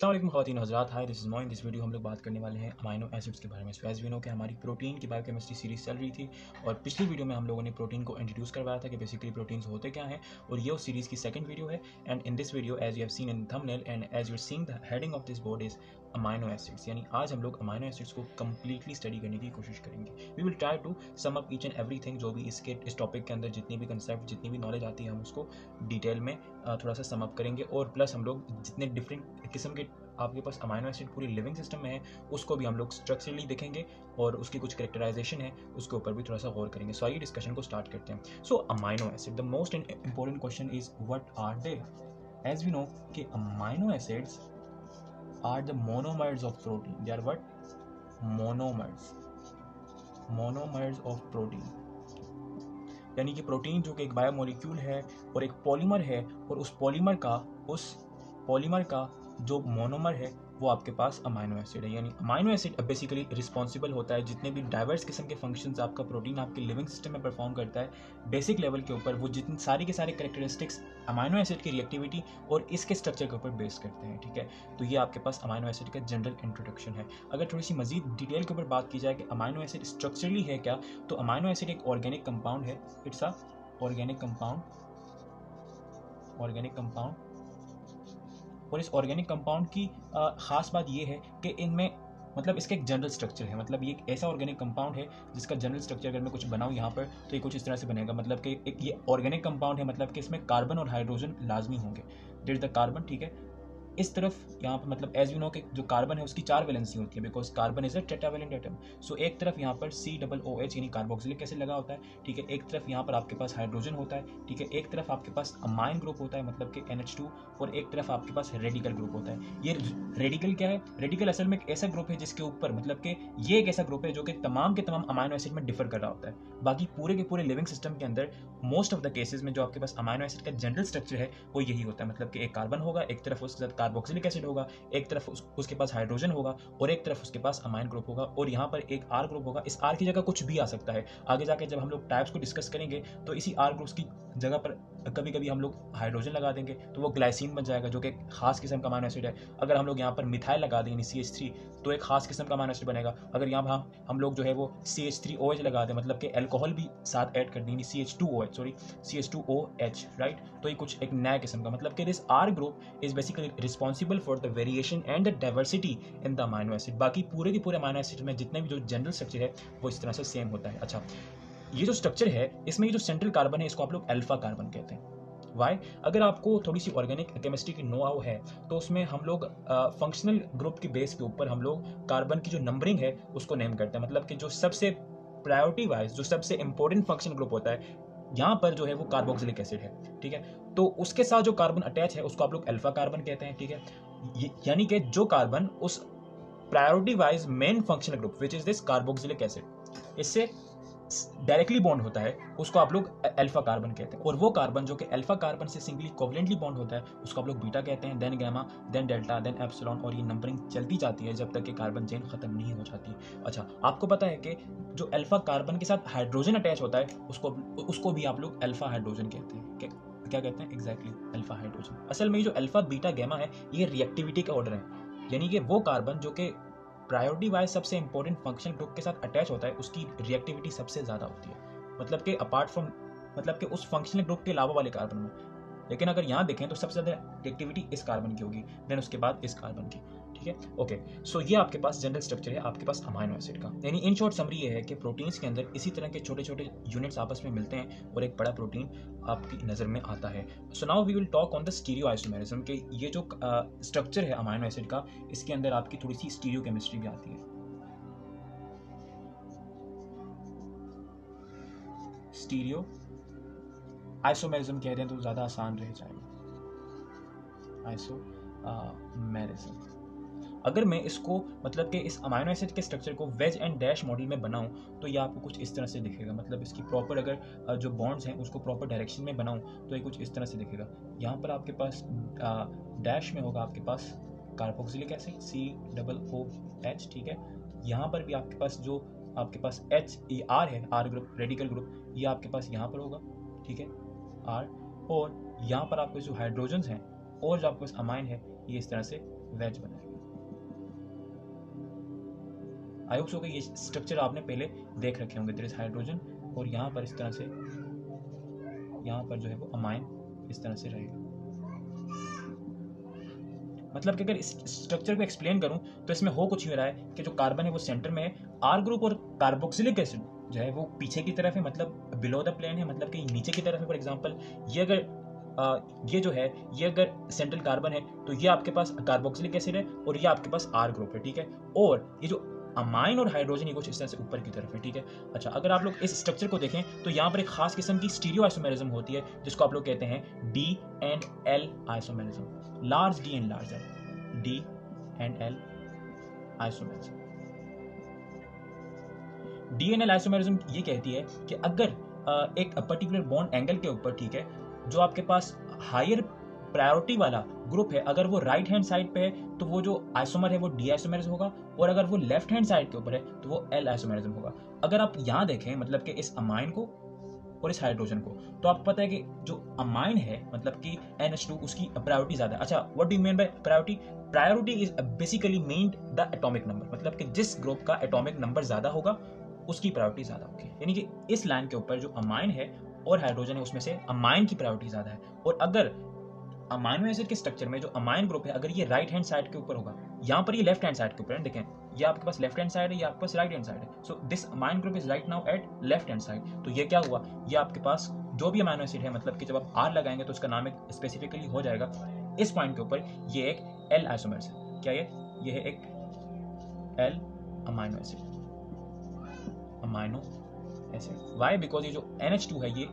अस्सलाम वालेकुम ख़वातीन हज़रात, hi this is Moin. This video हम लोग बात करने वाले हैं अमाइनो एसिड्स के बारे में। सो एज़ वी नो कि हमारी प्रोटीन की बायोकेमिस्ट्री सीरीज़ चल रही थी और पिछली वीडियो में हम लोगों ने प्रोटीन को इंट्रोड्यूस करवाया था कि बेसिकली प्रोटीन्स होते क्या हैं, और ये उस सीरीज़ की सेकंड वीडियो है। And in this video as you have seen in thumbnail and as you are seeing the heading of this board is amino acids, यानी आज हम लोग अमाइनो एसिड्स को कम्प्लीटली स्टडी करने की कोशिश करेंगे। We will try to sum up each and everything, जो भी इस टॉपिक के अंदर जितनी भी कंसेप्ट, जितनी भी नॉलेज आती है, हम उसको डिटेल में थोड़ा सा सम अप करेंगे। और प्लस हम लोग जितने डिफरेंट किस्म के आपके पास अमाइनो एसिड पूरी लिविंग सिस्टम में है, उसको भी हम लोग स्ट्रक्चरली देखेंगे और उसकी कुछ कैरेक्टराइजेशन है उसके ऊपर भी थोड़ा सा गौर करेंगे। सो आइए डिस्कशन को स्टार्ट करते हैं। So amino acid, the most important question is what are they. As we know कि amino acids are the monomers of protein. They are what? Monomers of protein, यानी कि प्रोटीन जो कि एक बायोमोलिक्यूल है और एक पॉलीमर है, और उस पॉलीमर का जो मोनोमर है वो आपके पास अमाइनो एसिड है। यानी अमाइनो एसिड बेसिकली रिस्पॉन्सिबल होता है जितने भी डाइवर्स किस्म के फंक्शंस आपका प्रोटीन आपके लिविंग सिस्टम में परफॉर्म करता है बेसिक लेवल के ऊपर, वो जितने सारे के सारे कैरेक्टरिस्टिक्स अमाइनो एसिड की रिएक्टिविटी और इसके स्ट्रक्चर के ऊपर बेस करते हैं। ठीक है, तो ये आपके पास अमाइनो एसिड का जनरल इंट्रोडक्शन है। अगर थोड़ी सी मजीद डिटेल के ऊपर बात की जाए कि अमाइनो एसिड स्ट्रक्चरली है क्या, तो अमाइनो एसिड एक ऑर्गेनिक कंपाउंड है। इट्स अ ऑर्गेनिक कंपाउंड, और इस ऑर्गेनिक कंपाउंड की ख़ास बात यह है कि इनमें मतलब इसका एक जनरल स्ट्रक्चर है। मतलब ये एक ऐसा ऑर्गेनिक कंपाउंड है जिसका जनरल स्ट्रक्चर अगर मैं कुछ बनाऊँ यहाँ पर तो ये कुछ इस तरह से बनेगा। मतलब कि एक ये ऑर्गेनिक कंपाउंड है, मतलब कि इसमें कार्बन और हाइड्रोजन लाजमी होंगे। देयर इज द कार्बन, ठीक है। इस तरफ यहाँ पर मतलब एज यू नो कि जो कार्बन है उसकी 4 वैलेंसी होती है, because carbon is a tetravalent atom. So एक तरफ यहाँ पर COOH यानी कार्बोक्सिलिक एसिड लगा होता है, ठीक है। एक तरफ यहाँ पर आपके पास हाइड्रोजन होता है, ठीक है। एक तरफ आपके पास अमाइन ग्रुप होता है, मतलब कि NH2, और एक तरफ आपके पास रेडिकल ग्रुप होता है। ये रेडिकल क्या है? रेडिकल असल में एक ऐसा ग्रुप है जिसके ऊपर मतलब कि ये एक ऐसा ग्रुप है जो कि तमाम के तमाम अमाइनो एसिड में डिफर कर रहा होता है। बाकी पूरे के पूरे लिविंग सिस्टम के अंदर मोस्ट ऑफ द केसेस में जो आपके पास अमाइनो एसिड का जनरल स्ट्रक्चर है वो यही होता है। मतलब कि एक कार्बन होगा, एक तरफ उसके साथ कार्बोक्सिलिक एसिड होगा, एक तरफ उसके पास हाइड्रोजन होगा, और एक तरफ उसके पास अमाइन ग्रुप होगा, और यहाँ पर एक R ग्रुप होगा। इस R की जगह कुछ भी आ सकता है। आगे जाके जब हम लोग टाइप्स को डिस्कस करेंगे तो इसी R ग्रुप्स की जगह पर कभी कभी हम लोग हाइड्रोजन लगा देंगे तो वो ग्लाइसिन बन जाएगा, जो कि एक खास किस्म का अमाइनो एसिड है। अगर हम लोग यहाँ पर मिथाइल लगा दें यानी CH3, तो एक खास किस्म का अमाइनो एसिड बनेगा। अगर यहाँ पर हम लोग जो है वो CH3OH लगा दें, मतलब कि अल्कोहल भी साथ ऐड कर दें यानी CH2OH, राइट, तो ये कुछ एक नया किस्म का, मतलब कि this R group is basically responsible for the variation and the diversity in the amino acid. बाकी पूरे के पूरे अमाइनो एसिड में जितने भी जो जनरल स्ट्रक्चर है वो इस तरह से सेम होता है। अच्छा, ये जो स्ट्रक्चर है इसमें ये जो सेंट्रल कार्बन है इसको आप लोग अल्फा कार्बन कहते हैं। वाई? अगर आपको थोड़ी सी ऑर्गेनिक केमिस्ट्री की नो हाउ है तो उसमें हम लोग फंक्शनल ग्रुप की बेस के ऊपर हम लोग कार्बन की जो नंबरिंग है उसको नेम करते हैं। मतलब कि जो सबसे प्रायोरिटी वाइज जो सबसे इंपॉर्टेंट फंक्शनल ग्रुप होता है यहाँ पर जो है वो कार्बोक्सिलिक एसिड है, ठीक है। तो उसके साथ जो कार्बन अटैच है उसको आप लोग अल्फा कार्बन कहते हैं, ठीक है। यानी कि जो कार्बन उस priority wise main functional group which is this carboxylic acid इससे डायरेक्टली बॉन्ड होता है उसको आप लोग अल्फा कार्बन कहते हैं। और वो कार्बन जो कि अल्फा कार्बन से सिंगली कोवलेंटली बॉन्ड होता है उसको आप लोग बीटा कहते हैं, then gamma, then delta, then epsilon, और ये नंबरिंग चलती जाती है जब तक कि कार्बन चेन खत्म नहीं हो जाती। अच्छा, आपको पता है कि जो अल्फा कार्बन के साथ हाइड्रोजन अटैच होता है उसको भी आप लोग अल्फा हाइड्रोजन कहते हैं। क्या कहते हैं? Exactly alpha hydrogen. असल में जो अल्फा बीटा गैमा है ये रिएक्टिविटी का ऑर्डर है, यानी कि वो कार्बन जो कि प्रायोरिटी वाइज सबसे इंपॉर्टेंट फंक्शनल ग्रुप के साथ अटैच होता है उसकी रिएक्टिविटी सबसे ज़्यादा होती है, मतलब कि अपार्ट फ्रॉम मतलब कि उस फंक्शनल ग्रुप के अलावा वाले कार्बन में। लेकिन अगर यहाँ देखें तो सबसे ज़्यादा रिएक्टिविटी इस कार्बन की होगी, देन उसके बाद इस कार्बन की, ठीक है। ओके, सो ये आपके पास जनरल स्ट्रक्चर है आपके पास अमाइनो एसिड का। यानी इन शॉर्ट समरी ये है कि प्रोटीन्स के अंदर इसी तरह के छोटे छोटे यूनिट्स आपस में मिलते हैं और एक बड़ा प्रोटीन आपकी नज़र में आता है। So now we will talk on the stereo isomerism के ये जो स्ट्रक्चर है अमाइनो एसिड का, इसके अंदर आपकी थोड़ी सी स्टीरियो केमिस्ट्री भी आती है। स्टीरियो आइसोमेरिज्म कह दें तो ज़्यादा आसान रह जाएगा। आइसोमेरिज्म, अगर मैं इसको मतलब कि इस अमाइनो एसिड के स्ट्रक्चर को वेज एंड डैश मॉडल में बनाऊं तो ये आपको कुछ इस तरह से दिखेगा। मतलब इसकी प्रॉपर अगर जो बॉन्ड्स हैं उसको प्रॉपर डायरेक्शन में बनाऊं तो ये कुछ इस तरह से दिखेगा। यहाँ पर आपके पास डैश में होगा आपके पास कार्बोक्सिलिक एसिड COOH, ठीक है। यहाँ पर भी आपके पास जो आपके पास R है, R ग्रुप, रेडिकल ग्रुप, ये आपके पास यहाँ पर होगा, ठीक है, R। और यहाँ पर आपके जो हाइड्रोजन्स हैं और जो आपके पास अमाइन है ये इस तरह से वेज बनाएगा। आई होप सो कि ये स्ट्रक्चर आपने पहले देख रखे होंगे। देयर इज हाइड्रोजन और यहाँ पर इस तरह से, यहाँ पर जो है वो अमाइन इस तरह से रहेगा। मतलब कि अगर इस स्ट्रक्चर को एक्सप्लेन करूं तो इसमें हो कुछ ही रहा है कि जो कार्बन है वो सेंटर में है, आर ग्रुप और कार्बोक्सिलिक एसिड जो है वो पीछे की तरफ है, मतलब बिलो द प्लेन है, मतलब कि नीचे की तरफ है। फॉर एग्जांपल ये अगर ये जो है ये अगर सेंट्रल कार्बन है तो ये आपके पास कार्बोक्सिलिक एसिड है और ये आपके पास आर ग्रुप है, ठीक है। और ये जो अमाइन और हाइड्रोजन ये कुछ इस तरह से ऊपर की तरफ है, ठीक है। अच्छा, अगर आप लोग इस स्ट्रक्चर को देखें तो यहाँ पर एक खास किस्म की स्टीरियो आइसोमेरिज्म होती है जिसको आप लोग कहते हैं D and L isomerism, large D and large L, D and L isomerism. D and L isomerism ये कहती है कि अगर एक पर्टिकुलर बॉन्ड एंगल के ऊपर, ठीक है, जो आपके पास हायर प्रायोरिटी वाला ग्रुप है अगर वो राइट हैंड साइड पे है तो वो जो आइसोमर है वो डी आइसोमेरिज्म होगा, और अगर वो लेफ्ट हैंड साइड के ऊपर है तो वो एल आइसोमेरिज्म होगा। अगर आप यहाँ देखें मतलब कि इस अमाइन को और इस हाइड्रोजन को, तो आपको पता है कि जो अमाइन है मतलब कि NH2 उसकी प्रायोरिटी ज्यादा है। अच्छा, what do you mean by priority? Priority is basically mean the atomic number, मतलब कि जिस ग्रुप का एटॉमिक नंबर ज्यादा होगा उसकी प्रायोरिटी ज्यादा होगी। यानी कि इस लाइन के ऊपर जो अमाइन है और हाइड्रोजन है उसमें से अमाइन की प्रायोरिटी ज्यादा है। और अगर अमाइनो एसिड के स्ट्रक्चर में जो अमाइन ग्रुप है अगर ये राइट हैंड साइड के ऊपर होगा, यहाँ पर ये लेफ्ट हैंड साइड के ऊपर है, देखें ये आपके पास लेफ्ट हैंड साइड है, ये आपके पास राइट हैंड साइड है। So this amine group is right now at left hand side. तो ये क्या हुआ, ये आपके पास जो भी अमाइनो एसिड है मतलब कि जब आप आर लगाएंगे तो उसका नाम एक स्पेसिफिकली हो जाएगा। इस पॉइंट के ऊपर ये एक एल आइसोमर्स है। क्या ये है एक L amino acid, amino acid. Why? Because ये जो NH2 है ये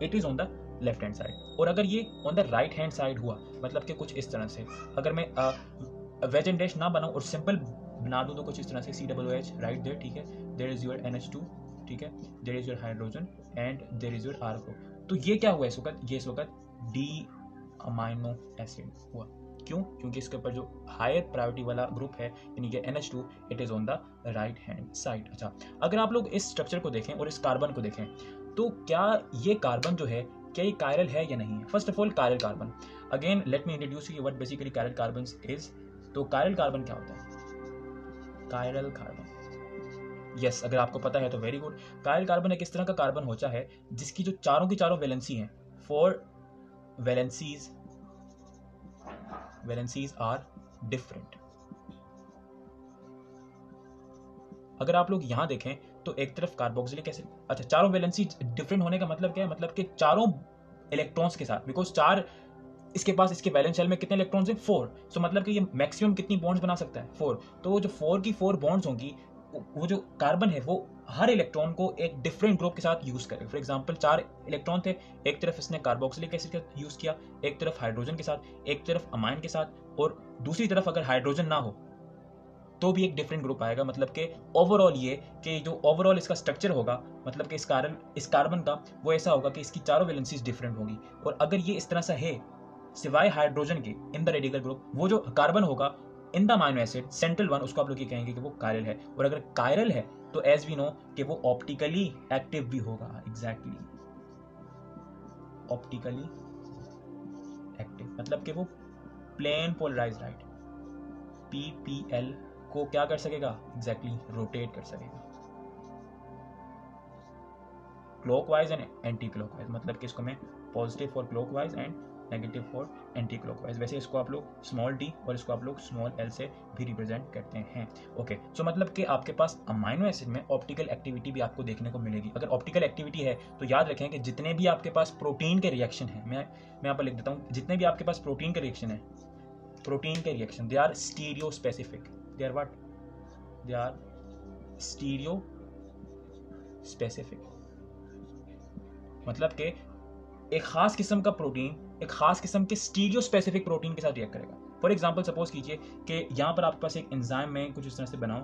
it is on the left hand side, और अगर ये on the right hand side हुआ मतलब कि कुछ इस तरह से, अगर मैं वेज एंड डैश ना बनाऊं और सिंपल बना दूं तो कुछ इस तरह से COOH राइट देयर, ठीक है, देयर इज योर NH2, ठीक है, there is your hydrogen and there is your R group. तो ये क्या हुआ इस वक्त, ये इस वक्त डी अमाइनो एसिड हुआ। क्यों? क्योंकि इसके ऊपर जो हायर प्रायोरिटी वाला ग्रुप है यानी कि NH2 it is on the right hand side. अच्छा, अगर आप लोग इस स्ट्रक्चर को देखें और इस कार्बन को देखें तो क्या ये कार्बन जो है क्या ये कायरल है या नहीं है? First of all chiral carbon, again let me introduce you what basically chiral carbon is. तो कायरल कार्बन क्या होता है? कायरल कार्बन, यस, अगर आपको पता है तो वेरी गुड। कायरल कार्बन एक इस तरह का कार्बन होता है जिसकी जो चारों की चारों वैलेंसी हैं, 4 वैलेंसीज आर डिफरेंट। अगर आप लोग यहां देखें तो एक तरफ कार्बोक्सिलिक एसिड, अच्छा चारों वैलेंसी डिफरेंट होने का मतलब क्या है? मतलब कि चारों इलेक्ट्रॉन्स के साथ, बिकॉज 4 इसके पास इसके वैलेंस शेल में कितने इलेक्ट्रॉन्स हैं? 4। सो मतलब कि ये मैक्सिमम कितनी बॉन्ड्स बना सकता है? 4। तो वो जो 4 की 4 बॉन्ड्स होंगी वो जो कार्बन है वो हर इलेक्ट्रॉन को एक डिफरेंट ग्रुप के साथ यूज करेगा। फॉर एग्जांपल 4 इलेक्ट्रॉन थे, एक तरफ इसने कार्बोक्सिलिक एसिड का यूज किया, एक तरफ हाइड्रोजन के साथ, एक तरफ अमाइन के साथ, और दूसरी तरफ अगर हाइड्रोजन ना हो तो भी एक डिफरेंट ग्रुप आएगा। मतलब कि ओवरऑल ये कि जो ओवरऑल इसका स्ट्रक्चर होगा मतलब कि इस कार्बन का वो ऐसा होगा कि इसकी चारों वैलेंसीज डिफरेंट होगी। और अगर ये इस तरह से है सिवाय हाइड्रोजन के इन द रेडिकल ग्रुप, वो जो कार्बन होगा in the amino acid central one, उसको आप लोग ये कहेंगे कि वो कायरल है। और अगर कायरल है तो एज वी नो कि वो ऑप्टिकली एक्टिव भी होगा। एग्जैक्टली, ऑप्टिकली एक्टिव मतलब कि वो प्लेन पोलराइज्ड राइट, PPL को क्या कर सकेगा? एग्जैक्टली रोटेट कर सकेगा क्लॉकवाइज एंड एंटी क्लॉकवाइज। मतलब कि इसको मैं positive for clockwise and negative for anti clockwise. वैसे इसको आप लोग स्मॉल d और इसको आप लोग स्मॉल l से भी रिप्रेजेंट करते हैं। ओके, सो मतलब कि आपके पास अमाइनो एसिड में ऑप्टिकल एक्टिविटी भी आपको देखने को मिलेगी। अगर ऑप्टिकल एक्टिविटी है तो याद रखें कि जितने भी आपके पास प्रोटीन के रिएक्शन है, मैं यहाँ पर लिख देता हूँ, जितने भी आपके पास प्रोटीन के रिएक्शन है, प्रोटीन के reaction they are stereo specific. They are what? They are stereo specific. मतलब कि एक खास किस्म का प्रोटीन एक खास किस्म के स्टीरियो स्पेसिफिक प्रोटीन के साथ रिएक्ट करेगा। फॉर एग्जांपल सपोज कीजिए कि यहाँ पर आपके पास एक एंजाइम में कुछ इस तरह से बनाओ,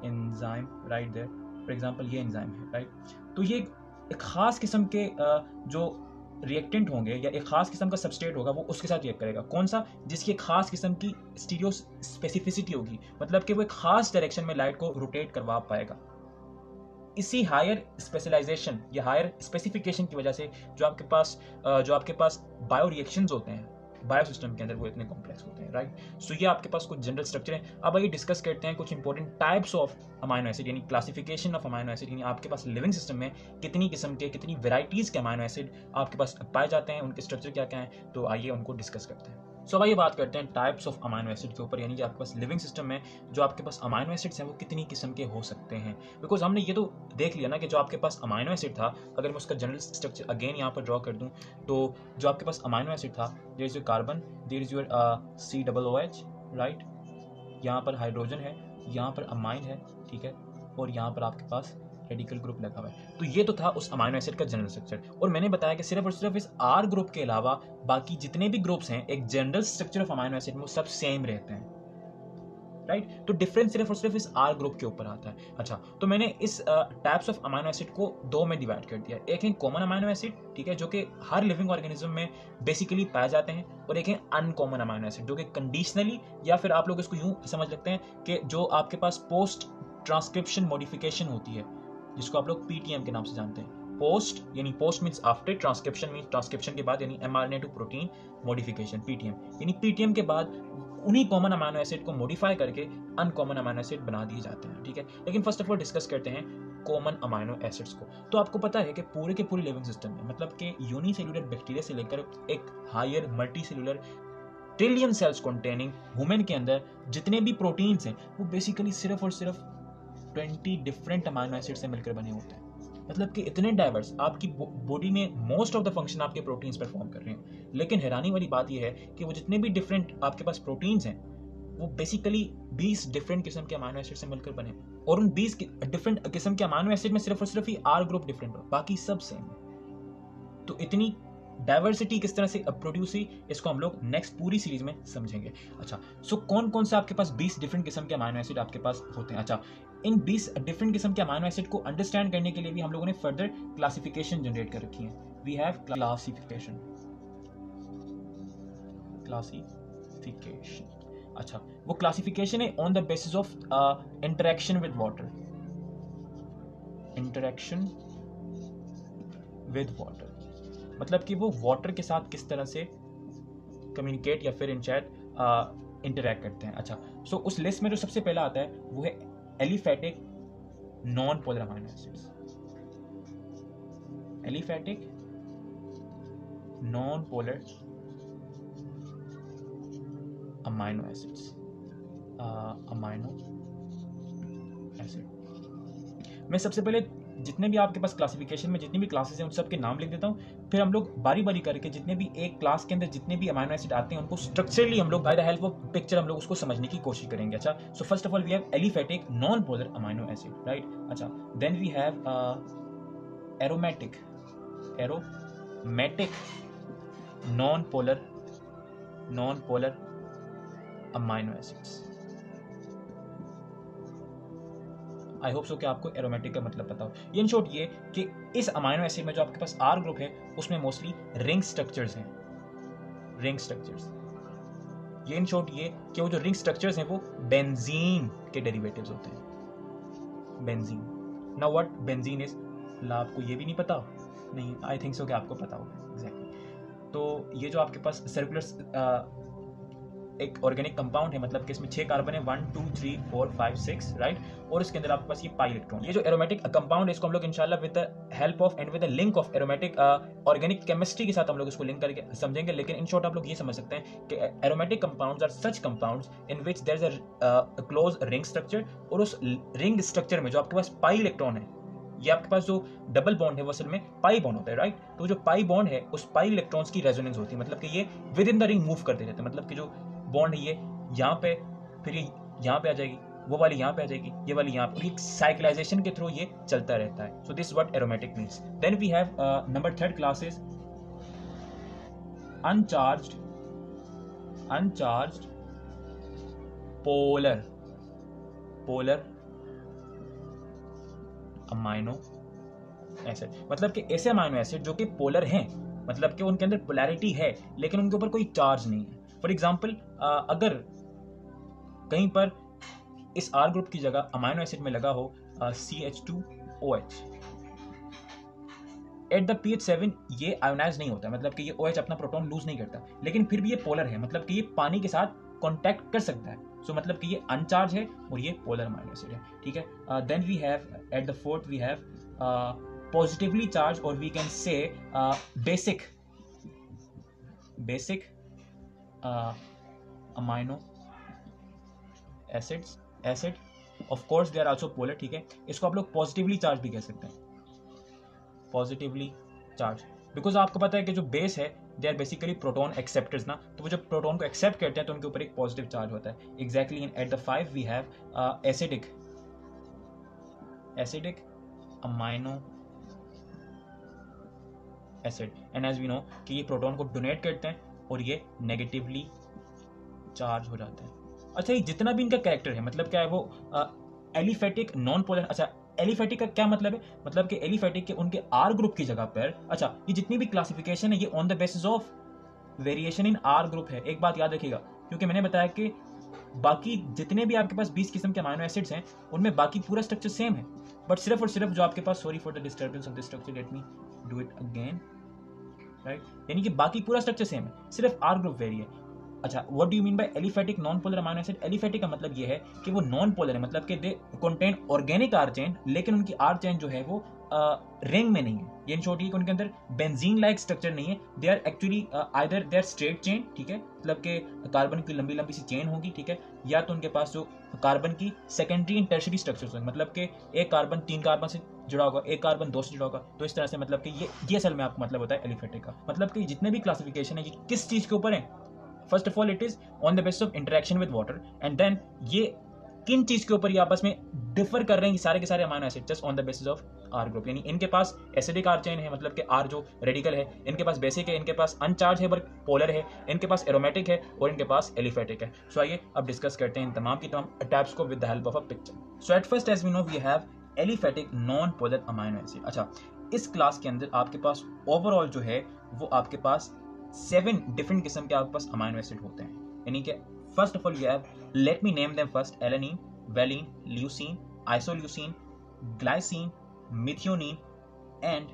enzyme right there, for example ये एंजाइम है राइट। तो ये एक खास किस्म के जो रिएक्टेंट होंगे या एक खास किस्म का सबस्ट्रेट होगा वो उसके साथ रिएक्ट करेगा। कौन सा? जिसकी एक खास किस्म की स्टीरियो स्पेसिफिसिटी होगी, मतलब कि वो एक खास डायरेक्शन में लाइट को रोटेट करवा पाएगा। इसी हायर स्पेशलाइजेशन या हायर स्पेसिफिकेशन की वजह से जो आपके पास बायो रिएक्शंस होते हैं, बायोसिस्टम के अंदर वो इतने कॉम्प्लेक्स होते हैं, राइट। सो ये आपके पास कुछ जनरल स्ट्रक्चर है। अब आइए डिस्कस करते हैं कुछ important types of amino acid, यानी क्लासिफिकेशन ऑफ अमाइनो एसिड, यानी आपके पास लिविंग सिस्टम में कितनी किस्म के, कितनी वेराइटीज के अमाइनो एसिड आपके पास पाए जाते हैं, उनके स्ट्रक्चर क्या क्या हैं। तो आइए उनको डिस्कस करते हैं। सो आइए बात करते हैं टाइप्स ऑफ अमाइनो एसिड के ऊपर, यानी कि आपके पास लिविंग सिस्टम में जो आपके पास अमाइनो एसिड्स हैं वो कितनी किस्म के हो सकते हैं। बिकॉज हमने ये तो देख लिया ना कि जो आपके पास अमाइनो एसिड था, अगर मैं उसका जनरल स्ट्रक्चर अगेन यहाँ पर ड्रॉ कर दूँ, तो जो आपके पास अमाइनो एसिड था, there is your carbon, there is your COOH, right. यहाँ पर हाइड्रोजन है, यहाँ पर अमाइन है, ठीक है, और यहाँ पर आपके पास रेडिकल ग्रुप लगा हुआ है। तो ये तो था उस अमाइनो एसिड का जनरल स्ट्रक्चर, और मैंने बताया कि सिर्फ और सिर्फ इस R ग्रुप के अलावा बाकी जितने भी ग्रुप्स हैं एक general structure of amino acid में वो सब सेम रहते हैं, राइट। तो डिफरेंस सिर्फ और सिर्फ इस R ग्रुप के ऊपर आता है। अच्छा, तो मैंने इस टाइप्स ऑफ अमाइनो एसिड को दो में डिवाइड कर दिया। एक है कॉमन अमाइनो एसिड, ठीक है, जो कि हर लिविंग ऑर्गेनिज्म में बेसिकली पाए जाते हैं, और एक है अनकॉमन अमाइनो एसिड जो कि कंडीशनली, या फिर आप लोग इसको यूं समझ लगते हैं कि जो आपके पास पोस्ट ट्रांसक्रिप्शन मॉडिफिकेशन होती है, जिसको आप लोग PTM के नाम से जानते हैं। पोस्ट यानी post means after, transcription means transcription के बाद, यानी mRNA to protein modification, PTM, यानी PTM के बाद उन्हीं कॉमन अमाइनो एसिड को मॉडिफाई करके अनकॉमन अमाइनो एसिड बना दिए जाते हैं, ठीक है। लेकिन फर्स्ट ऑफ ऑल डिस्कस करते हैं कॉमन अमाइनो एसिड्स को। तो आपको पता है कि पूरे के पूरे लिविंग सिस्टम में, मतलब कि यूनिसेल्युलर बैक्टीरिया से लेकर एक higher multi cellular trillion cells containing human के अंदर जितने भी प्रोटीन्स हैं वो बेसिकली सिर्फ और सिर्फ 20 डिफरेंट अमाइनो एसिड से मिलकर बने होते हैं। मतलब कि इतने डाइवर्स, आपकी बॉडी में मोस्ट ऑफ द फंक्शन आपके प्रोटीन्स परफॉर्म कर रहे हैं। लेकिन हैरानी वाली बात यह है कि वो जितने भी डिफरेंट आपके पास प्रोटीन्स हैं वो बेसिकली 20 डिफरेंट किस्म के अमाइनो एसिड से मिलकर बने, और उन 20 डिफरेंट किस्म के अमाइनो एसिड में सिर्फ और सिर्फ ही R ग्रुप डिफरेंट हो, बाकी सब सेम है। तो इतनी डाइवर्सिटी किस तरह से प्रोड्यूस हुई, इसको हम लोग नेक्स्ट पूरी सीरीज में समझेंगे। अच्छा, सो कौन कौन से आपके पास 20 डिफरेंट किस्म के अमाइनो एसिड आपके पास होते हैं। अच्छा, इन 20 डिफरेंट किस्म के अमाइनो एसिड को अंडरस्टैंड करने के लिए भी हम लोगों ने फर्दर क्लासिफिकेशन जनरेट कर रखी है। We have classification. अच्छा, वो क्लासिफिकेशन है on the basis of interaction with water, interaction with water, मतलब कि वो वाटर के साथ किस तरह से कम्युनिकेट या फिर इनचैट इंटरैक्ट करते हैं। अच्छा, सो उस लिस्ट में जो सबसे पहला आता है वो है aliphatic non polar amino acids. Aliphatic non polar amino acids, amino acid. मैं सबसे पहले जितने भी आपके पास क्लासिफिकेशन में जितनी भी क्लासेस हैं उन सब के नाम लिख देता हूँ, फिर हम लोग बारी बारी करके जितने भी एक क्लास के अंदर जितने भी अमाइनो एसिड आते हैं उनको स्ट्रक्चरली हम लोग by the help of picture हम लोग उसको समझने की कोशिश करेंगे। अच्छा, so first of all we have aliphatic non polar amino acid, right. अच्छा, then we have aromatic non polar amino acids. I hope so कि आपको एरोमेटिक का मतलब पता हो। ये इन शॉर्ट ये कि इस अमाइनो एसिड में जो आपके पास R ग्रुप है उसमें मोस्टली रिंग स्ट्रक्चर्स हैं, रिंग स्ट्रक्चर्स। ये इन शॉर्ट ये कि वो जो रिंग स्ट्रक्चर्स हैं वो बेंजीन के डेरिवेटिव्स होते हैं, benzene. Now what benzene is, आपको ये भी नहीं पता? नहीं, आई थिंक सो कि आपको पता होगा एग्जैक्टली। तो ये जो आपके पास सर्कुलर एक ऑर्गेनिक कंपाउंड है, मतलब कि इसमें 6 कार्बन है, 1 2 3 4 5 6, राइट, और इसके अंदर आपके पास ये पाई इलेक्ट्रॉन। ये जो एरोमेटिक कंपाउंड है इसको हम लोग इंशाल्लाह with the help of and with the link of aromatic organic chemistry के साथ हम लोग इसको लिंक करके समझेंगे। लेकिन इन शॉर्ट आप लोग ये समझ सकते हैं कि aromatic compounds are such compounds in which there is a close ring structure, और उस रिंग स्ट्रक्चर में जो आपके पास पाई इलेक्ट्रॉन है, ये आपके पास जो डबल बॉन्ड है वो असल में पाई बॉन्ड होता है, राइट। तो जो पाई बॉन्ड है उस पाई इलेक्ट्रॉन्स की रेजोनेंस होती है, मतलब कि ये with in the ring move करते रहते हैं। मतलब कि जो बॉन्ड है ये यहाँ पे, फिर ये यहाँ पे आ जाएगी, वो वाली यहाँ पे आ जाएगी, ये वाली यहाँ पे, एक साइक्लाइजेशन के थ्रू ये चलता रहता है। So this what aromatic means. Then we have number 3rd class is uncharged polar amino acid, मतलब कि ऐसे अमाइनो एसिड जो कि पोलर हैं, मतलब कि उनके अंदर पोलैरिटी है लेकिन उनके ऊपर कोई चार्ज नहीं है। फॉर एग्जाम्पल, अगर कहीं पर इस R ग्रुप की जगह अमाइनो एसिड में लगा हो CH2OH, एट द pH 7 ये आयोनाइज नहीं होता, मतलब कि ये OH अपना प्रोटॉन लूज नहीं करता, लेकिन फिर भी ये पोलर है, मतलब कि ये पानी के साथ कॉन्टैक्ट कर सकता है। सो मतलब कि ये अनचार्ज है और ये पोलर अमाइनो एसिड है, ठीक है। Then we have at the fourth we have positively charge, और we can say basic amino acids, acid of course they are also polar, ठीक है। इसको आप लोग पॉजिटिवली चार्ज भी कह सकते हैं, पॉजिटिवली चार्ज, बिकॉज आपको पता है कि जो बेस है they are basically proton acceptors ना, तो वो जब प्रोटॉन को एक्सेप्ट करते हैं तो उनके ऊपर एक पॉजिटिव चार्ज होता है। Exactly in at the 5 we have acidic amino acid, and as we know कि ये प्रोटॉन को डोनेट करते हैं और ये नेगेटिवली चार्ज हो जाते हैं। अच्छा, ये जितना भी इनका कैरेक्टर है, मतलब क्या है वो एलिफेटिक नॉन पोलर। अच्छा, एलिफेटिक का क्या मतलब है, मतलब कि एलिफेटिक के उनके आर ग्रुप की जगह पर, अच्छा ये जितनी भी क्लासिफिकेशन है ये on the basis of variation in are group है। एक बात याद रखिएगा, क्योंकि मैंने बताया कि बाकी जितने भी आपके पास 20 किस्म के अमाइनो एसिड्स हैं उनमें बाकी पूरा स्ट्रक्चर सेम है, बट सिर्फ और सिर्फ जो आपके पास, sorry for the disturbance of the structure, let me do it again, right, यानी कि बाकी पूरा स्ट्रक्चर सेम है, सिर्फ आर ग्रुप वेरी है। अच्छा, what do you mean by aliphatic non polar amino acid? Aliphatic का मतलब ये है कि वो नॉन पोलर है, मतलब कि they contain organic R chain, लेकिन उनकी आर चेन जो है वो रिंग में नहीं है। ये इन शॉर्ट, उनके अंदर बेंजीन लाइक स्ट्रक्चर नहीं है, they are actually either they are straight chain, ठीक है, मतलब कि कार्बन की लंबी लंबी सी चेन होगी, ठीक है, या तो उनके पास जो कार्बन की सेकेंडरी एंड टर्शियरी स्ट्रक्चर्स होंगे, मतलब कि एक कार्बन 3 कार्बन से जुड़ा होगा, एक कार्बन 2 से जुड़ा होगा, तो इस तरह से, मतलब कि ये असल में आपको मतलब होता है एलिफेटिक का। मतलब कि जितने भी क्लासिफिकेशन है ये किस चीज के ऊपर है? First of all it is on the basis of interaction with water, and then ये किन चीज के ऊपर ये आपस में डिफर कर रहे हैं सारे के सारे amino acid, just on the basis of R group. यानी इनके पास एसिडिक आर चेन है, मतलब कि आर जो रेडिकल है, इनके पास बेसिक है, इनके पास अनचार्ज है बट पोलर है, इनके पास एरोमेटिक है और इनके पास एलिफेटिक है। सो आइए अब डिस्कस करते हैं इन तमाम की तमाम टाइप्स को with the help of a picture. So at first as we know we have aliphatic non polar amino acid. अच्छा, इस क्लास के अंदर आपके पास ओवरऑल जो है वो आपके पास 7 डिफरेंट किस्म के आपके पास अमाइनो एसिड होते हैं। यानी कि first of all you have, let me name them first, alanine, valine, leucine, isoleucine, glycine, methionine and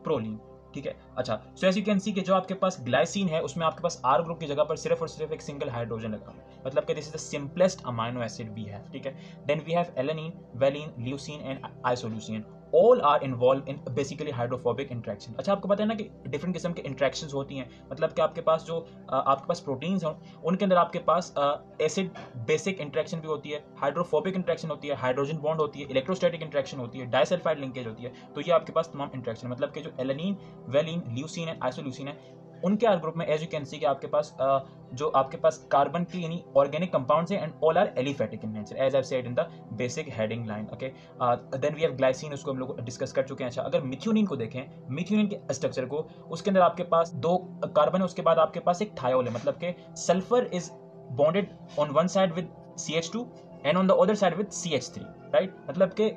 proline, ठीक है। अच्छा, so as you can see कि जो आपके पास ग्लाइसिन है उसमें आपके पास आर ग्रुप की जगह पर सिर्फ और सिर्फ एक सिंगल हाइड्रोजन लगा है, मतलब कि this is the simplest amino acid we have, ठीक है। Then we have alanine, valine, leucine and isoleucine, all are involve in basically hydrophobic interaction. अच्छा, आपको पता है ना कि डिफरेंट किस्म के इंट्रैक्शंस होती हैं, मतलब कि आपके पास जो आपके पास प्रोटीन्स हों उनके अंदर आपके पास एसिड बेसिक इंट्रैक्शन भी होती है, हाइड्रोफोबिक इंट्रैक्शन होती है, हाइड्रोजन बॉन्ड होती है, इलेक्ट्रोस्टैटिक इंट्रैक्शन होती है, डाइसल्फाइड लिंकेज होती है। तो ये आपके पास तमाम इंट्रैक्शन, मतलब कि जो alanine, valine, leucine and isoleucine है उनके आर ग्रुप में एज यू कैन सी कि आपके पास जो आपके पास कार्बन की यानी ऑर्गेनिक कंपाउंड्स हैं and all are aliphatic in nature, as I have said in the basic heading line, okay. Then we have glycine, उसको हम लोग डिस्कस कर चुके हैं। अच्छा, अगर मिथ्योनिन को देखें, मिथ्योनिन के स्ट्रक्चर को, उसके अंदर आपके पास 2 कार्बन है, उसके बाद आपके पास एक थायोल है, मतलब कि sulphur is bonded on one side with CH2 and on the other side with CH3, right, मतलब कि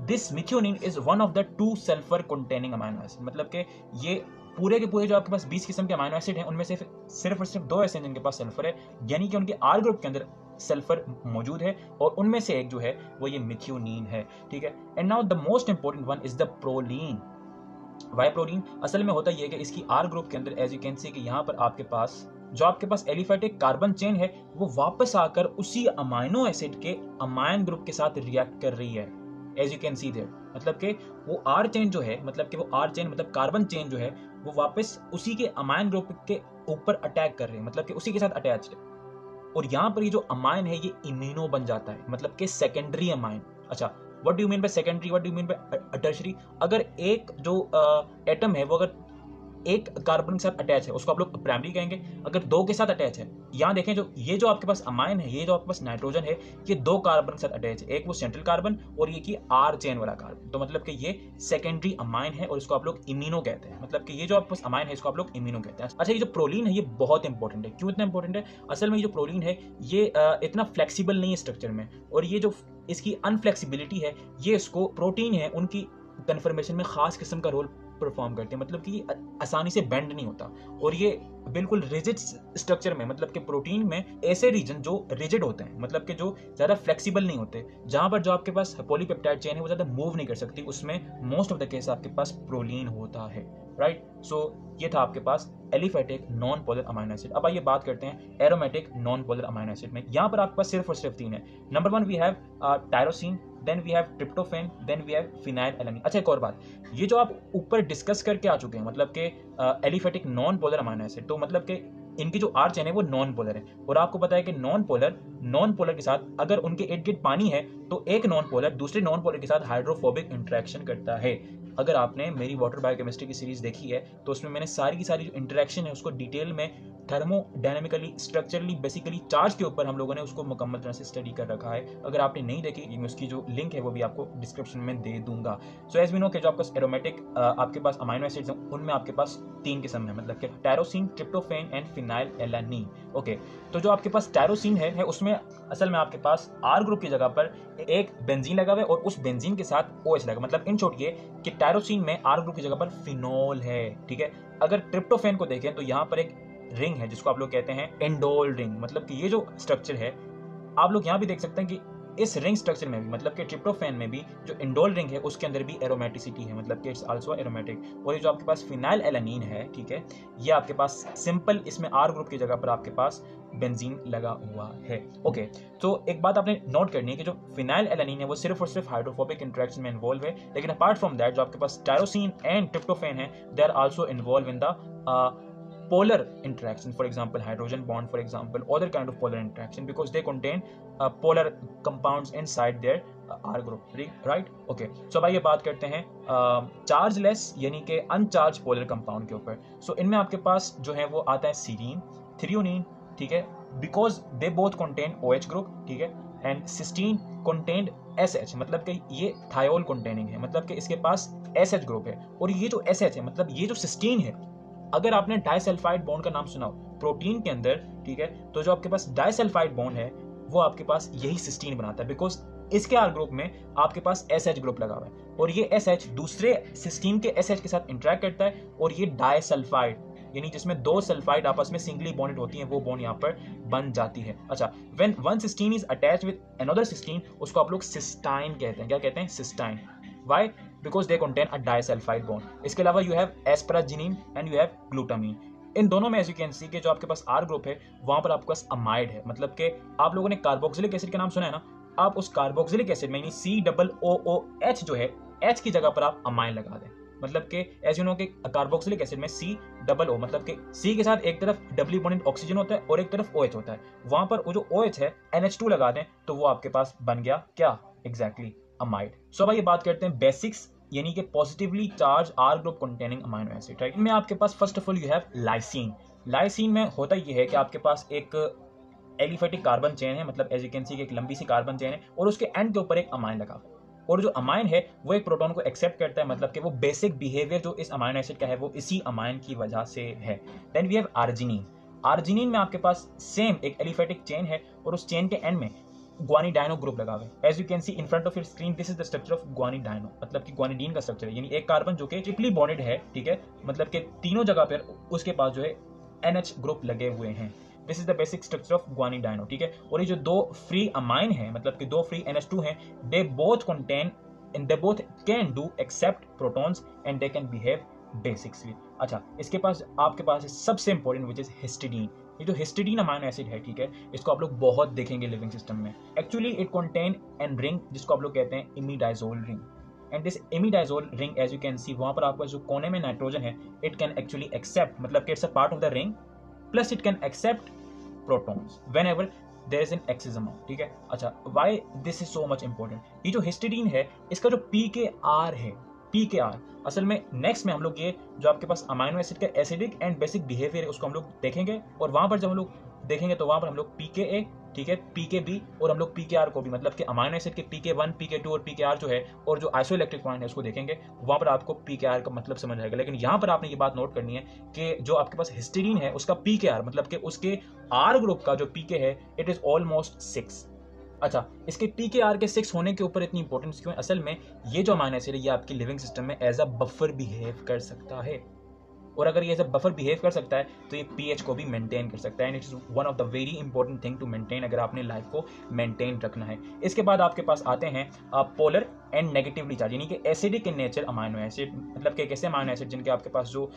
this methionine is one of the 2 sulphur containing amino acid, मतलब कि ये पूरे के पूरे जो आपके पास 20 किस्म के अमाइनो एसिड हैं उनमें से सिर्फ और सिर्फ 2 ऐसे हैं जिनके पास सल्फर है, यानी कि उनके आर ग्रुप के अंदर सल्फर मौजूद है और उनमें से एक जो है वो ये मिथ्योनिन है, ठीक है। And now the most important one is the proline. Why proline? असल में होता यह है कि इसकी आर ग्रुप के अंदर एज यू कैन सी कि यहाँ पर आपके पास जो आपके पास एलिफेटिक कार्बन चेन है वो वापस आकर उसी अमाइनो एसिड के अमाइन ग्रुप के साथ रिएक्ट कर रही है, as you can see there, मतलब कि वो आर चेन जो है, मतलब कि वो आर चेन मतलब कार्बन चेन जो है वो वापस उसी के अमाइन ग्रुप के ऊपर अटैक कर रहे हैं, मतलब कि उसी के साथ अटैच है। और यहाँ पर ये जो अमाइन है ये इम्यूनो बन जाता है, मतलब कि सेकेंडरी अमाइन। अच्छा, what do you mean by secondary, what do you mean by tertiary? अगर एक जो एटम है वो अगर एक कार्बन के साथ अटैच है उसको आप लोग प्राइमरी कहेंगे, अगर 2 के साथ अटैच है, यहाँ देखें जो ये जो आपके पास अमाइन है, ये जो आपके पास नाइट्रोजन है, ये 2 कार्बन के साथ अटैच है, एक वो सेंट्रल कार्बन और ये की आर चेन वाला कार्बन, तो मतलब कि ये सेकेंडरी अमाइन है और इसको आप लोग इम्यूनो कहते हैं, मतलब कि ये जो आपके पास अमाइन है इसको आप लोग इम्यूनो कहते हैं। अच्छा, ये जो प्रोलीन है ये बहुत इंपॉर्टेंट है। क्यों इतना इंपॉर्टेंट है? असल में ये जो प्रोलीन है ये इतना फ्लेक्सिबल नहीं है स्ट्रक्चर में, और ये जो इसकी अनफ्लेक्सिबिलिटी है ये इसको प्रोटीन है उनकी कन्फर्मेशन में खास किस्म का रोल परफॉर्म करती है, मतलब कि ये आसानी से बेंड नहीं होता और ये बिल्कुल रिजिड स्ट्रक्चर में, मतलब कि प्रोटीन में ऐसे रीजन जो रिजिड होते हैं, मतलब कि जो ज़्यादा फ्लेक्सिबल नहीं होते, जहाँ पर जो आपके पास पॉलीपेप्टाइड चेन है वो ज़्यादा मूव नहीं कर सकती, उसमें मोस्ट ऑफ द केस आपके पास प्रोलीन होता है, राइट। सो ये था आपके पास aliphatic non polar amino acid. अब आइए बात करते हैं aromatic non polar amino acid में। यहाँ पर आपके पास सिर्फ और सिर्फ 3 है। Number 1 we have tyrosine, then we have tryptophan, then we have phenylalanine. अच्छा, एक और बात, ये जो आप ऊपर डिस्कस करके आ चुके हैं, मतलब कि aliphatic non polar amino acid, तो मतलब कि इनकी जो आर चेन है वो नॉन पोलर है, और आपको पता है कि नॉन पोलर के साथ अगर उनके इर्द गिर्द पानी है तो एक नॉन पोलर दूसरे नॉन पोलर के साथ हाइड्रोफोबिक इंटरेक्शन करता है। अगर आपने मेरी वाटर बायोकेमिस्ट्री की सीरीज देखी है तो उसमें मैंने सारी की सारी जो इंटरेक्शन है उसको डिटेल में थर्मोडायनेमिकली, स्ट्रक्चरली, बेसिकली चार्ज के ऊपर हम लोगों ने उसको मुकम्मल तरह से स्टडी कर रखा है। अगर आपने नहीं देखी, मैं उसकी जो लिंक है वो भी आपको डिस्क्रिप्शन में दे दूंगा। सो एज वी नो कि जो आपका एरोमेटिक आपके पास अमाइनो एसिड्स हैं उनमें आपके पास 3 किस्म है, मतलब कि tyrosine, tryptophan and phenylalanine. Okay, तो जो आपके पास टायरोसिन है उसमें असल में आपके पास आर ग्रुप की जगह पर एक बेंजीन लगा हुआ है और उस बेंजीन के साथ OH लगा, मतलब इन शॉर्ट ये कि टायरोसिन में आर ग्रुप की जगह पर फिनोल है, ठीक है। अगर ट्रिप्टोफैन को देखें तो यहाँ पर एक रिंग है जिसको आप लोग कहते हैं एंडोल रिंग, मतलब कि ये जो स्ट्रक्चर है आप लोग यहाँ भी देख सकते हैं कि इस रिंग स्ट्रक्चर में भी, मतलब कि ट्रिप्टोफैन में भी जो इंडोल रिंग है उसके अंदर भी एरोमेटिसिटी है, मतलब कि इट्स आल्सो एरोमेटिक। और ये जो आपके पास फिनाइलएलानिन है, ठीक है, ये आपके पास सिंपल, इसमें आर ग्रुप की जगह पर आपके पास बेंजीन लगा हुआ है। ओके, तो एक बात आपने नोट करनी है कि जो फिनाइलएलानिन है वो सिर्फ और सिर्फ हाइड्रोफोबिक इंटरेक्शन में इन्वॉल्व है, लेकिन अपार्ट फ्रॉम दैट जो आपके पास टायरोसिन एंड ट्रिप्टोफैन है they are also involve in the polar interaction, for example hydrogen bond, for example other kind of polar interaction, because they contain polar compounds inside their R group, right? Okay, so अब आइए बात करते हैं chargeless यानी कि अनचार्ज polar compound के ऊपर। सो इनमें आपके पास जो है वो आता है सीरीन, थ्रियोनिन, ठीक है, because they both contain OH group, ठीक है, एंड सिस्टीन कंटेन्ड SH, मतलब कि ये थायोल कंटेनिंग है, मतलब कि इसके पास SH ग्रुप है। और ये जो SH है, मतलब ये जो सिस्टीन है, अगर आपने डाइसल्फाइड बॉन्ड का नाम सुना हो प्रोटीन के अंदर, ठीक है, तो जो आपके पास डाइसल्फाइड बॉन्ड है वो आपके पास यही सिस्टीन बनाता है, बिकॉज इसके आर ग्रुप में आपके पास SH ग्रुप लगा हुआ है और ये SH दूसरे सिस्टीन के SH के साथ इंटरेक्ट करता है और ये डाइसल्फाइड, यानी जिसमें 2 सल्फाइड आपस में सिंगली बॉन्डेड होती हैं, वो बॉन्ड यहाँ पर बन जाती है। अच्छा, when one cysteine is attached with another cysteine, उसको आप लोग सिस्टाइन कहते हैं। क्या कहते हैं? Cystine. Why? Because they contain a disulfide bond. इसके अलावा you have asparagine and you have glutamine. इन दोनों में ऐसी कैन सी के जो आपके पास आर ग्रुप है वहां पर आपके पास अमाइड है, मतलब कि आप लोगों ने कार्बोक्सिलिक एसिड का नाम सुना है ना, आप उस कार्बोक्सिलिक एसिड में COOH जो है H की जगह पर आप अमाइन लगा दें, मतलब कि एज यू नो कि कार्बोक्सिलिक एसिड में COO, मतलब कि C के साथ एक तरफ डबली बॉन्डेड ऑक्सीजन होता है और एक तरफ OH होता है, वहां पर वो जो OH है NH2 लगा दें तो वो आपके पास बन गया क्या? Exactly amide. सो अब ये बात करते हैं बेसिक्स, यानी कि positively charge R group containing amino acid, right. इनमें आपके पास first of all you have lysine. Lysine में होता ये है कि आपके पास एक एलिफेटिक कार्बन चेन है, मतलब एज यू कैन सी एक लंबी सी कार्बन चेन है और उसके एंड के ऊपर एक अमाइन लगा हुआ है, और जो अमाइन है वो एक प्रोटॉन को एक्सेप्ट करता है, मतलब कि वो बेसिक बिहेवियर जो इस अमाइनो एसिड का है वो इसी अमाइन की वजह से है। Then we have arginine. Arginine में आपके पास सेम एक एलिफेटिक चेन है और उस चेन के एंड में ग्वानिडाइनो ग्रुप लगा हुआ है। As you can see in front of your screen, this is the structure of guanidino, मतलब कि ग्वानिडीन का स्ट्रक्चर है, यानी एक कार्बन जो कि ट्रिपली बॉन्डेड है, ठीक है, मतलब कि तीनों जगह पर उसके पास जो है NH ग्रुप लगे हुए हैं। This is the basic structure of guanidino, ठीक है। और ये जो 2 फ्री अमाइन है, मतलब कि 2 फ्री NH2 हैं, they both contain and they both can do accept protons and they can behave basically। अच्छा, इसके पास आपके पास सबसे इंपॉर्टेंट विच इज हिस्टिडीन। ये जो हिस्टिडीन अमाइनो एसिड है, ठीक है, इसको आप लोग बहुत देखेंगे लिविंग सिस्टम में। Actually it contain an ring जिसको आप लोग कहते हैं imidazole ring, and this imidazole ring as you can see वहां पर आपका जो कोने में नाइट्रोजन है इट कैन एक्चुअली एक्सेप्ट, मतलब कि it's a part of the ring, plus it can accept protons whenever there is an excess amount, ठीक है। अच्छा, why this is so much important? ये जो हिस्टिडीन है इसका जो pKr है, pKr असल में नेक्स्ट में हम लोग ये जो आपके पास अमाइनो एसिड का एसिडिक एंड बेसिक बिहेवियर है उसको हम लोग देखेंगे, और वहां पर जब हम लोग देखेंगे तो वहां पर हम लोग pKa, ठीक है, pKb और हम लोग pKr को भी, मतलब कि अमाइनो एसिड के pK1, pK2 और pKr जो है और जो आइसोइलेक्ट्रिक पॉइंट है उसको देखेंगे, वहां पर आपको pKr का मतलब समझ आएगा। लेकिन यहाँ पर आपने ये बात नोट करनी है कि जो आपके पास हिस्टिडीन है उसका pKr, मतलब कि उसके R ग्रुप का जो pK है इट इज ऑलमोस्ट 6, अच्छा, इसके पीकेआर के 6 होने के ऊपर इतनी इंपॉर्टेंस क्यों है? असल में ये जो अमाइनो एसिड है ये आपकी लिविंग सिस्टम में एज अ बफर बिहेव कर सकता है, और अगर ये एज अ बफर बिहेव कर सकता है तो ये पीएच को भी मेंटेन कर सकता है, and it's one of the very important thing to maintain अगर आपने लाइफ को मेंटेन रखना है। इसके बाद आपके पास आते हैं पोलर एंड नेगेटिवली चार्ज, यानी कि acidic in nature amino acid, मतलब कि एक ऐसे अमाइनो एसिड जिनके आपके पास जो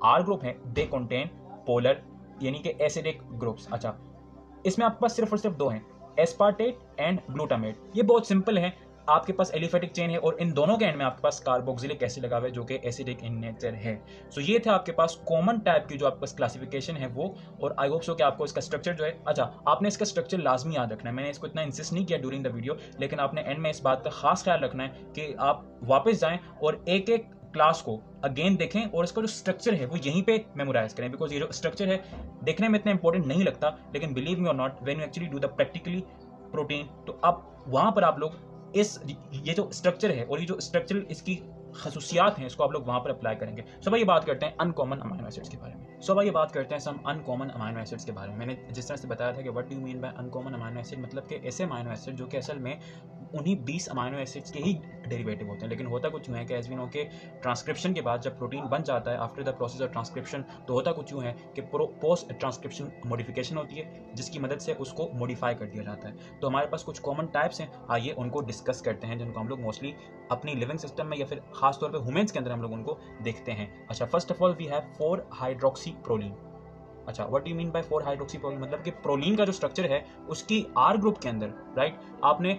आर ग्रुप है दे कंटेन पोलर यानी कि एसिडिक ग्रुप्स। अच्छा, इसमें आपके पास सिर्फ और सिर्फ दो हैं, एस्पार्टेट एंड ग्लूटामेट। ये बहुत सिंपल है, आपके पास एलिफेटिक चेन है और इन दोनों के एंड में आपके पास कार्बोक्सिलिक एसिड लगा हुआ है जो कि एसिडिक इन नेचर है। सो ये था आपके पास कॉमन टाइप की जो आपके पास क्लासिफिकेशन है वो, और आई होप सो कि आपको इसका स्ट्रक्चर जो है, अच्छा आपने इसका स्ट्रक्चर लाजमी याद रखना है। मैंने इसको इतना इंसिस्ट नहीं किया ड्यूरिंग द वीडियो, लेकिन आपने एंड में इस बात का खास ख्याल रखना है कि आप वापस जाएं और एक एक क्लास को अगेन देखें और इसका जो स्ट्रक्चर है वो यहीं पे मेमोराइज करें, बिकॉज ये जो स्ट्रक्चर है देखने में इतना इंपॉर्टेंट नहीं लगता, लेकिन बिलीव मी और not, when you actually do the practically protein, तो अब वहां पर आप लोग इस ये जो स्ट्रक्चर है और ये जो स्ट्रक्चरल इसकी खसूसियात हैं इसको आप लोग वहां पर अप्लाई करेंगे। सो भाई ये बात करते हैं अनकॉमन अमाइनो एसिड्स के बारे में। सो भाई ये बात करते हैं सम अनकॉमन अमाइनो एसिड्स के बारे में। मैंने जिस तरह से बताया था कि what do you mean by uncommon amino acid, मतलब कि ऐसे अमाइनो एसिड जो कि असल में उन्हीं 20 अमाइनो एसिड्स के ही डेरिवेटिव होते हैं, लेकिन होता कुछ यूँ है कि एज वी नो के ट्रांसक्रिप्शन के बाद जब प्रोटीन बन जाता है after the process of transcription, तो होता कुछ यूँ है कि पोस्ट ट्रांसक्रिप्शन मॉडिफिकेशन होती है जिसकी मदद से उसको मॉडिफाई कर दिया जाता है। तो हमारे पास कुछ कॉमन टाइप्स हैं, आइए उनको डिस्कस करते हैं, जिनको हम लोग मोस्टली अपनी लिविंग सिस्टम में या फिर खासतौर पर वुमेन्स के अंदर हम लोग उनको देखते हैं। अच्छा, first of all we have 4 hydroxyproline. अच्छा, what do mean by 4 hydroxyproline, मतलब कि प्रोलीन का जो स्ट्रक्चर है उसकी आर ग्रुप के अंदर, राइट, आपने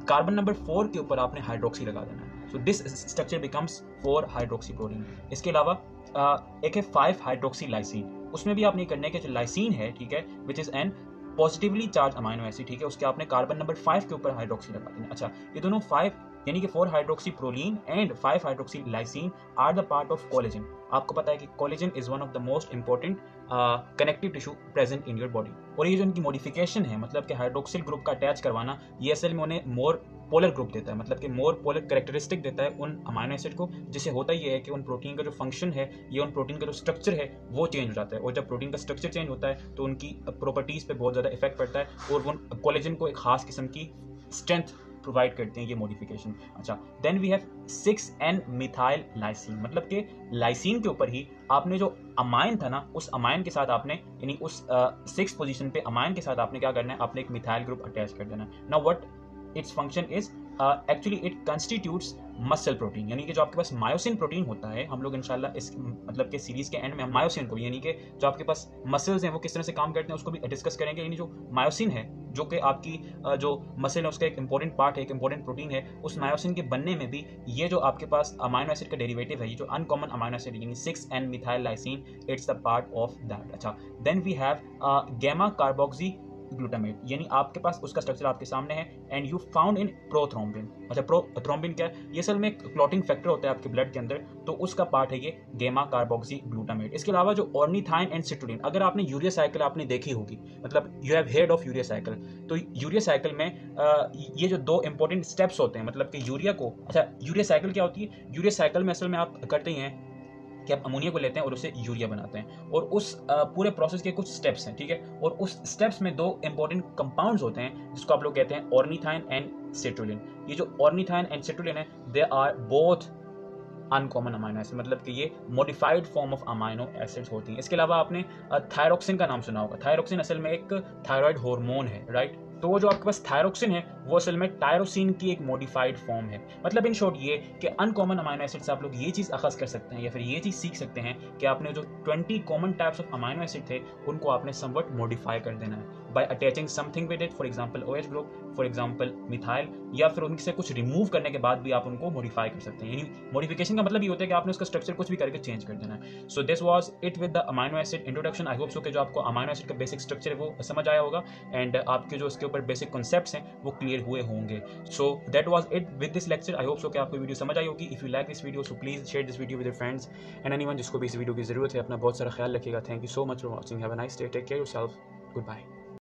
कार्बन नंबर 4 के ऊपर आपने हाइड्रोक्सी लगा देना है। So this structure becomes 4 हाइड्रोक्सीप्रोलीन। इसके अलावा एक है 5 हाइड्रोक्सी लाइसिन, उसमें भी आपने करने के जो लाइसिन है, ठीक है, which is an positively charge amino acid, ठीक है, उसके आपने कार्बन नंबर 5 के ऊपर हाइड्रोक्सी लगा देना। अच्छा, ये दोनों 5 यानी कि 4 hydroxy proline and 5 hydroxy lysine are the part of collagen. आपको पता है कि collagen is one of the most important connective tissue present in your body, और ये जो इनकी मॉडिफिकेशन है, मतलब कि हाइड्रोक्सिल ग्रुप का अटैच करवाना, ये असल में उन्हें मोर पोलर ग्रुप देता है, मतलब कि मोर पोलर कैरेक्टरिस्टिक देता है उन अमाइनो एसिड को, जिससे होता ये है कि उन प्रोटीन का जो फंक्शन है या उन प्रोटीन का जो स्ट्रक्चर है वो चेंज हो जाता है, और जब प्रोटीन का स्ट्रक्चर चेंज होता है तो उनकी प्रॉपर्टीज पे बहुत ज़्यादा इफेक्ट पड़ता है और वो कोलेजन को एक खास किस्म की स्ट्रेंथ प्रोवाइड करते हैं ये मॉडिफिकेशन। अच्छा, then we have 6N methyl lysine, मतलब कि लाइसिन के ऊपर ही आपने जो अमाइन था ना, उस अमाइन के साथ आपने यानी उस 6 पोजीशन पे अमाइन के साथ आपने क्या करना है, आपने एक मिथाइल ग्रुप अटैच कर देना है। Now what its function is actually it constitutes muscle protein, यानी कि जो आपके पास मायोसिन प्रोटीन होता है, हम लोग इंशाल्लाह इस मतलब के सीरीज के एंड में हम मायोसिन को यानी कि जो आपके पास मसल्स हैं वो किस तरह से काम करते हैं उसको भी डिस्कस करेंगे। यानी जो मायोसिन है जो कि आपकी जो मसल है उसका एक इंपॉर्टेंट पार्ट है, एक इंपॉर्टेंट प्रोटीन है, उस मायोसिन के बनने में भी ये जो आपके पास अमाइनो एसिड का डेरिवेटिव है, ये जो अनकॉमन अमाइनो एसिड यानी 6N methyl lysine, it's the part of that. अच्छा, then we have gamma carboxy glutamate, यानी आपके पास उसका स्ट्रक्चर आपके सामने है, and you found in prothrombin. अच्छा, प्रोथ्रोम्बिन क्या है? ये असल में एक क्लॉटिंग फैक्टर होता है आपके ब्लड के अंदर, तो उसका पार्ट है ये गैमा कार्बोक्सी ग्लूटामेट। इसके अलावा जो ऑर्निथाइन एंड सिट्रुलिन, अगर आपने यूरिया साइकिल आपने देखी होगी, मतलब you have heard of urea cycle, तो यूरिया साइकिल में ये जो 2 इंपॉर्टेंट स्टेप्स होते हैं, मतलब कि यूरिया को, अच्छा यूरिया साइकिल क्या होती है? यूरिया साइकिल में असल में आप करते हैं कि आप अमोनिया को लेते हैं और उसे यूरिया बनाते हैं, और उस पूरे प्रोसेस के कुछ स्टेप्स हैं, ठीक है, और उस स्टेप्स में 2 इंपॉर्टेंट कंपाउंड्स होते हैं जिसको आप लोग कहते हैं ऑर्निथाइन एंड सिट्रुलिन। ये जो ऑर्निथाइन एंड सिट्रुलिन है, they are both uncommon amino acid, मतलब कि ये modified form of amino acids होती हैं। इसके अलावा आपने थायरोक्सिन का नाम सुना होगा। थायरोक्सिन असल में एक थायराइड हार्मोन है, राइट, तो वो जो आपके पास थायरोक्सिन है वो असल में टायरोसिन की एक मॉडिफाइड फॉर्म है। मतलब इन शॉर्ट ये कि अनकॉमन अमाइनो एसिड से आप लोग ये चीज़ अखज़ कर सकते हैं या फिर ये चीज़ सीख सकते हैं कि आपने जो 20 common types of amino acid थे उनको आपने समवट मॉडिफाई कर देना है bye attaching something with it, for example OH group, for example methyl, या फिर उनसे कुछ रिमूव करने के बाद भी आप उनको मॉडिफाई कर सकते हैं। यानी मॉडिफिकेशन का मतलब ये होता है कि आपने उसका स्ट्रक्चर कुछ भी करके चेंज कर देना है। So this was it with the amino acid introduction. I hope so कि जो आपको अमाइनो एसिड का बेसिक स्ट्रक्चर है वो समझ आया होगा, एंड आपके जो इसके ऊपर बेसिक कॉन्सेप्ट्स हैं वो क्लियर हुए होंगे। So that was it with this lecture. I hope so कि आपको वीडियो समझ आई होगी। If you like this video so please share this video with your friends and anyone जिसको भी इस वीडियो की जरूरत है। अपना बहुत सारा ख्याल रखिएगा। Thank you so much for watching. Have a nice day, take care yourself, good bye.